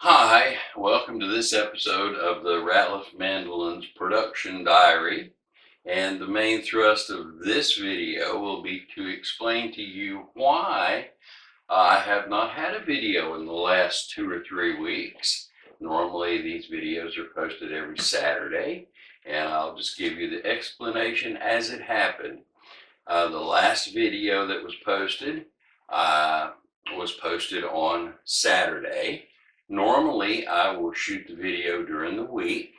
Hi, welcome to this episode of the Ratliff Mandolins production diary. And the main thrust of this video will be to explain to you why I have not had a video in the last 2 or 3 weeks. Normally these videos are posted every Saturday, and I'll just give you the explanation as it happened. The last video that uh, was posted on Saturday. Normally, I will shoot the video during the week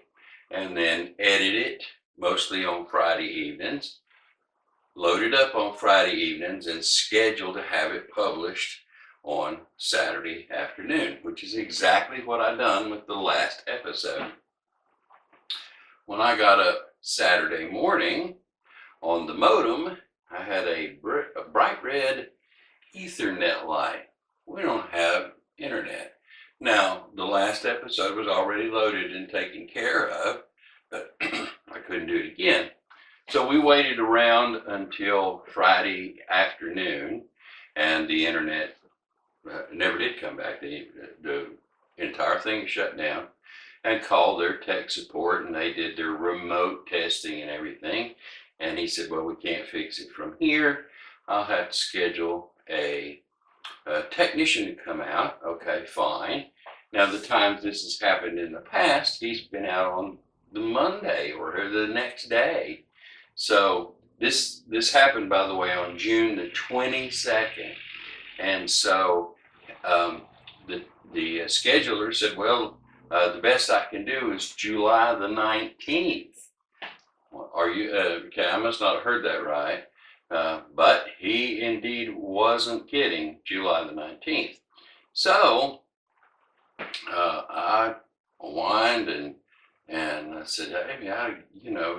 and then edit it mostly on Friday evenings, load it up on Friday evenings, and schedule to have it published on Saturday afternoon, which is exactly what I done with the last episode. When I got up Saturday morning on the modem, I had a bright red Ethernet light. We don't have internet. Now, the last episode was already loaded and taken care of, but I couldn't do it again. So we waited around until Friday afternoon, and the internet never did come back. The entire thing shut down, and called their tech support, and they did their remote testing and everything. And he said, well, we can't fix it from here. I'll have to schedule a technician to come out. Okay, fine. Now, the times this has happened in the past, he's been out on the Monday or the next day. So this happened, by the way, on June the 22nd. And so the scheduler said, well, the best I can do is July the 19th. Are you, okay, I must not have heard that right. But he indeed wasn't kidding, July the 19th. So I whined and I said, hey,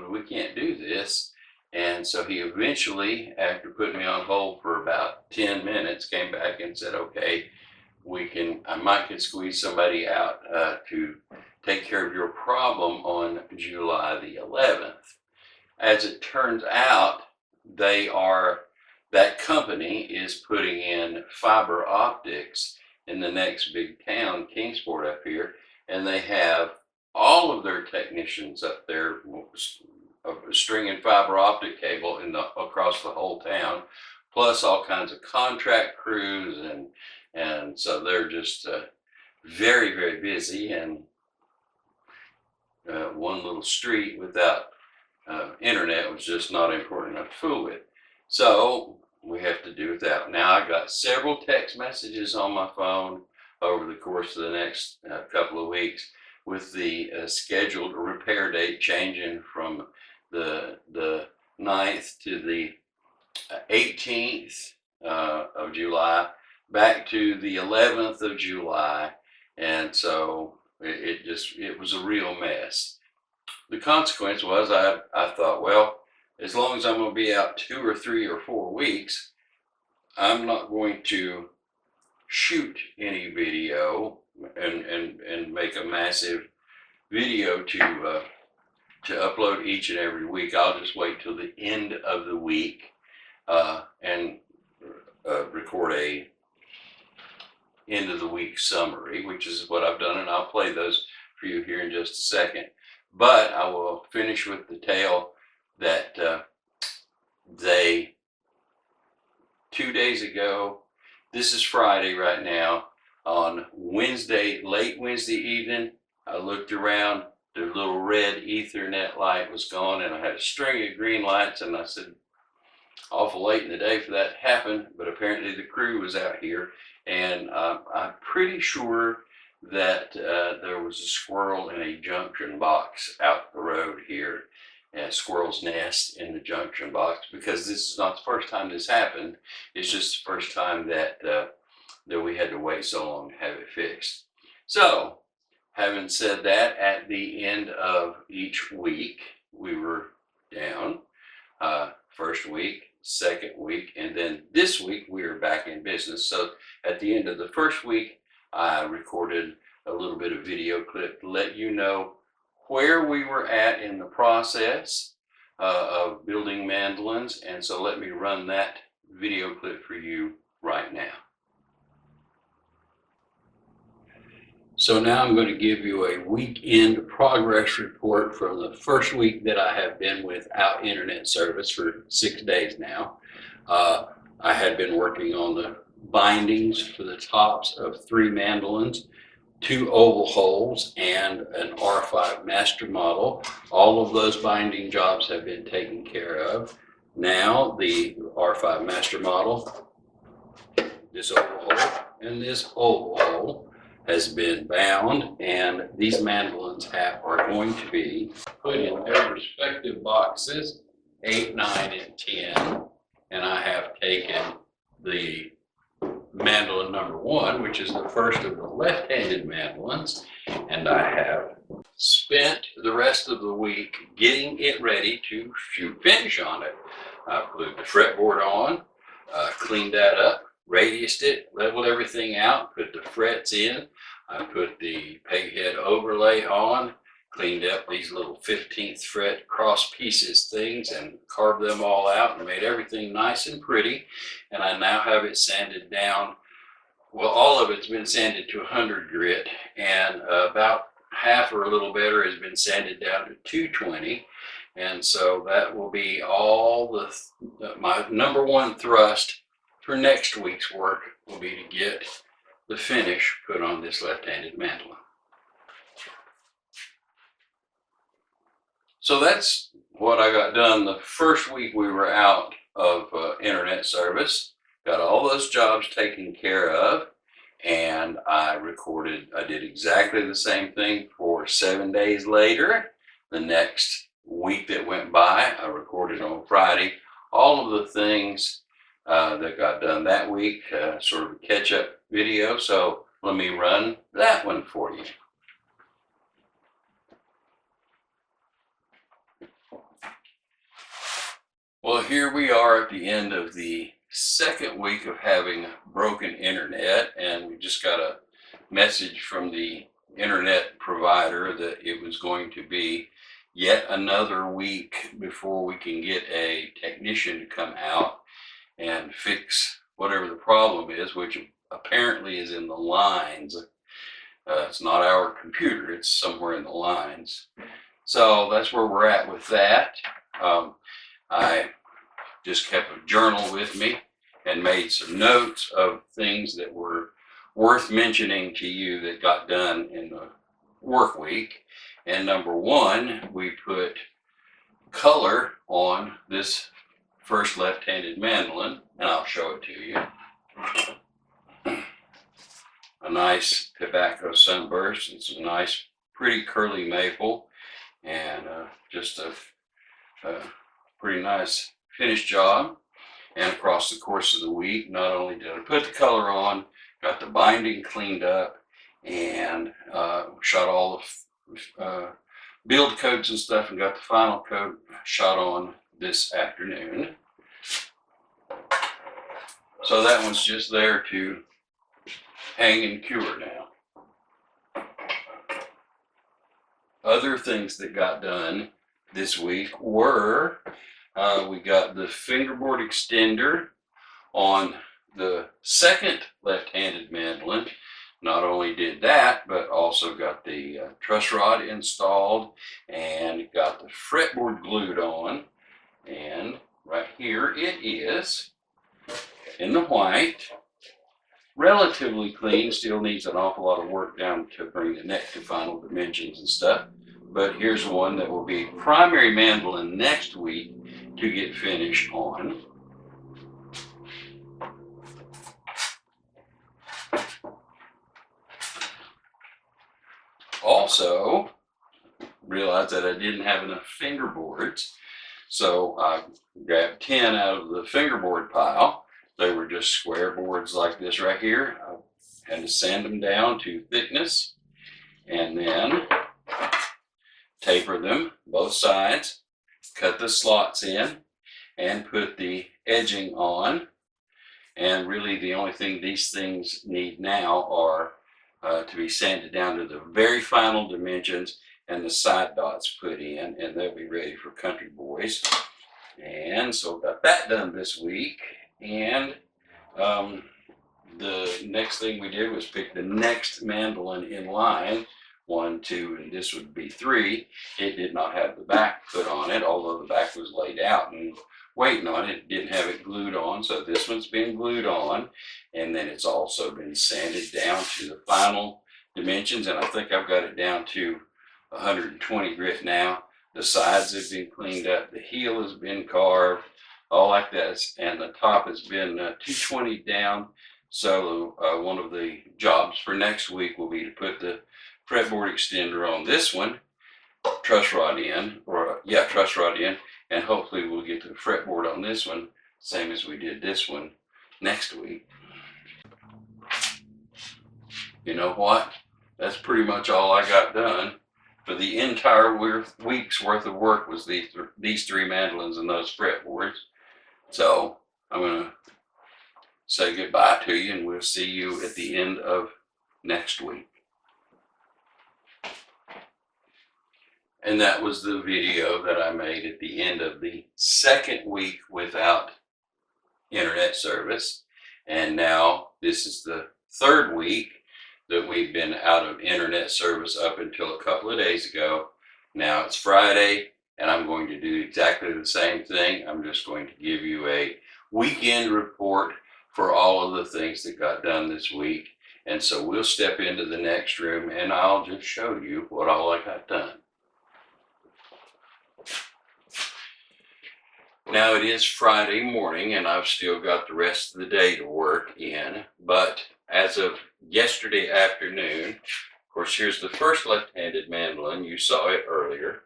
we can't do this. And so he eventually, after putting me on hold for about 10 minutes, came back and said, okay, I might could squeeze somebody out to take care of your problem on July the 11th. As it turns out, that company is putting in fiber optics in the next big town, Kingsport up here, and they have all of their technicians up there stringing fiber optic cable across the whole town, plus all kinds of contract crews, and so they're just very, very busy, and one little street without internet was just not important enough to fool with. So we have to do that. Now, I got several text messages on my phone over the course of the next couple of weeks with the scheduled repair date changing from the 9th to the 18th of July back to the 11th of July. And so it was a real mess. The consequence was I thought, well, as long as I'm going to be out 2 or 3 or 4 weeks, I'm not going to shoot any video and make a massive video to upload each and every week. I'll just wait till the end of the week and record a end of the week summary, which is what I've done, and I'll play those for you here in just a second. But I will finish with the tale that 2 days ago, this is Friday right now, on Wednesday, late Wednesday evening, I looked around, the little red Ethernet light was gone, and I had a string of green lights, and I said, awful late in the day for that to happen, but apparently the crew was out here, and I'm pretty sure that there was a squirrel in a junction box out the road here, and a squirrel's nest in the junction box, because this is not the first time this happened. It's just the first time that we had to wait so long to have it fixed. So, having said that, at the end of each week, we were down. First week, second week, and then this week we are back in business. So at the end of the first week, I recorded a little bit of video clip to let you know where we were at in the process of building mandolins. And so let me run that video clip for you right now. So now I'm going to give you a weekend progress report from the first week that I have been without internet service for 6 days now. I had been working on the bindings for the tops of 3 mandolins, 2 oval holes, and an R5 master model. All of those binding jobs have been taken care of. Now the R5 master model, this oval hole and this oval hole, has been bound, and these mandolins are going to be put in their respective boxes, 8, 9, and 10. And I have taken the mandolin number 1, which is the first of the left-handed mandolins, and I have spent the rest of the week getting it ready to shoot finish on it. I glued the fretboard on, cleaned that up, radiused it, leveled everything out, put the frets in. I put the peghead overlay on, cleaned up these little 15th fret cross pieces things and carved them all out and made everything nice and pretty. And I now have it sanded down. Well, all of it's been sanded to 100 grit, and about half or a little better has been sanded down to 220. And so that will be all my number 1 thrust for next week's work will be to get the finish put on this left-handed mandolin. So that's what I got done the first week we were out of internet service. Got all those jobs taken care of, and I did exactly the same thing for 7 days later. The next week that went by, I recorded on Friday all of the things that got done that week, sort of a catch-up video. So let me run that one for you. Well, here we are at the end of the second week of having broken internet, and we just got a message from the internet provider that it was going to be yet another week before we can get a technician to come out and fix whatever the problem is, which apparently is in the lines. It's not our computer, it's somewhere in the lines. So that's where we're at with that. I just kept a journal with me and made some notes of things that were worth mentioning to you that got done in the work week. And number 1, we put color on this first left-handed mandolin, and I'll show it to you. A nice tobacco sunburst and some nice pretty curly maple, and just a pretty nice finished job. And across the course of the week, not only did I put the color on, got the binding cleaned up, and shot all the build coats and stuff, and got the final coat shot on this afternoon. So that one's just there to hang and cure now. Other things that got done this week were, we got the fingerboard extender on the second left-handed mandolin. Not only did that, but also got the truss rod installed and got the fretboard glued on. And right here it is in the white. Relatively clean, still needs an awful lot of work down to bring the neck to final dimensions and stuff. But here's one that will be primary mandolin next week to get finished on. Also, realized that I didn't have enough fingerboards, so I grabbed 10 out of the fingerboard pile. They were just square boards like this right here. I had to sand them down to thickness and then taper them both sides, cut the slots in, and put the edging on. And really the only thing these things need now are to be sanded down to the very final dimensions and the side dots put in, and they'll be ready for country boys. And so got that done this week. And the next thing we did was pick the next mandolin in line. 1, 2, and this would be 3. It did not have the back put on it, although the back was laid out and waiting on it. It didn't have it glued on, so this one's been glued on, and then it's also been sanded down to the final dimensions, and I think I've got it down to 120 grit now. The sides have been cleaned up, the heel has been carved, all like that, and the top has been 220 down. So one of the jobs for next week will be to put the fretboard extender on this one, truss rod in, and hopefully we'll get the fretboard on this one, same as we did this one, next week. You know what? That's pretty much all I got done. For the entire week's worth of work was these 3 mandolins and those fretboards. So I'm going to say goodbye to you, and we'll see you at the end of next week. And that was the video that I made at the end of the 2nd week without internet service. And now this is the 3rd week that we've been out of internet service up until a couple of days ago. Now it's Friday, and I'm going to do exactly the same thing. I'm just going to give you a weekend report for all of the things that got done this week. And so we'll step into the next room, and I'll just show you what all I got done. Now it is Friday morning, and I've still got the rest of the day to work in, but as of yesterday afternoon, of course, here's the first left-handed mandolin. You saw it earlier.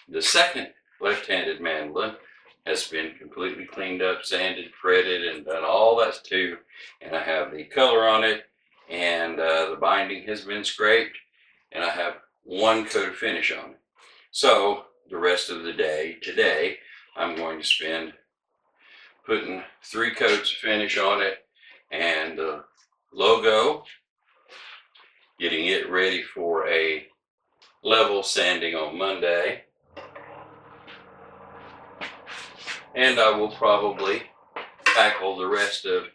The second left-handed mandolin has been completely cleaned up, sanded, fretted, and done all that too. And I have the color on it, and the binding has been scraped, and I have 1 coat of finish on it. So the rest of the day today, I'm going to spend putting 3 coats of finish on it, and the logo, getting it ready for a level sanding on Monday. And I will probably tackle the rest of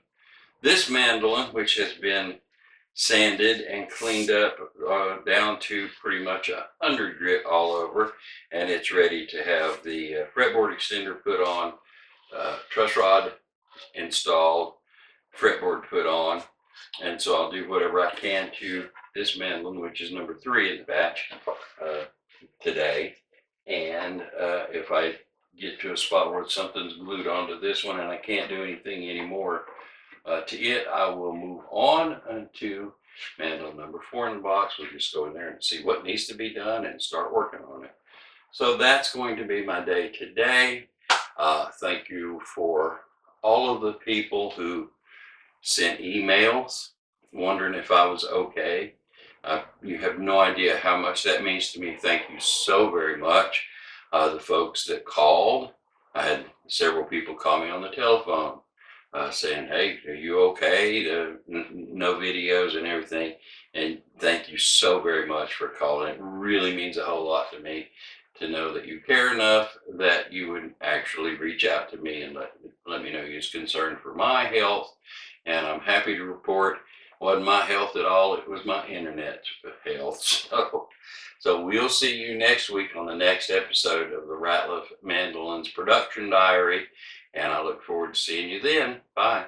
this mandolin, which has been sanded and cleaned up down to pretty much 100 grit all over, and it's ready to have the fretboard extender put on, truss rod installed, fretboard put on. And so I'll do whatever I can to this mandolin, which is number 3 in the batch today. And if I get to a spot where something's glued onto this one and I can't do anything anymore to it, I will move on to mandolin number 4 in the box. We'll just go in there and see what needs to be done and start working on it. So that's going to be my day today. Thank you for all of the people who sent emails wondering if I was okay. You have no idea how much that means to me. Thank you so very much. The folks that called, I had several people call me on the telephone saying, hey, are you okay? No videos and everything. And thank you so very much for calling. It really means a whole lot to me to know that you care enough that you would actually reach out to me and let me know you're concerned for my health. And I'm happy to report it wasn't my health at all, it was my internet health. So we'll see you next week on the next episode of the Ratliff Mandolins Production Diary, and I look forward to seeing you then. Bye.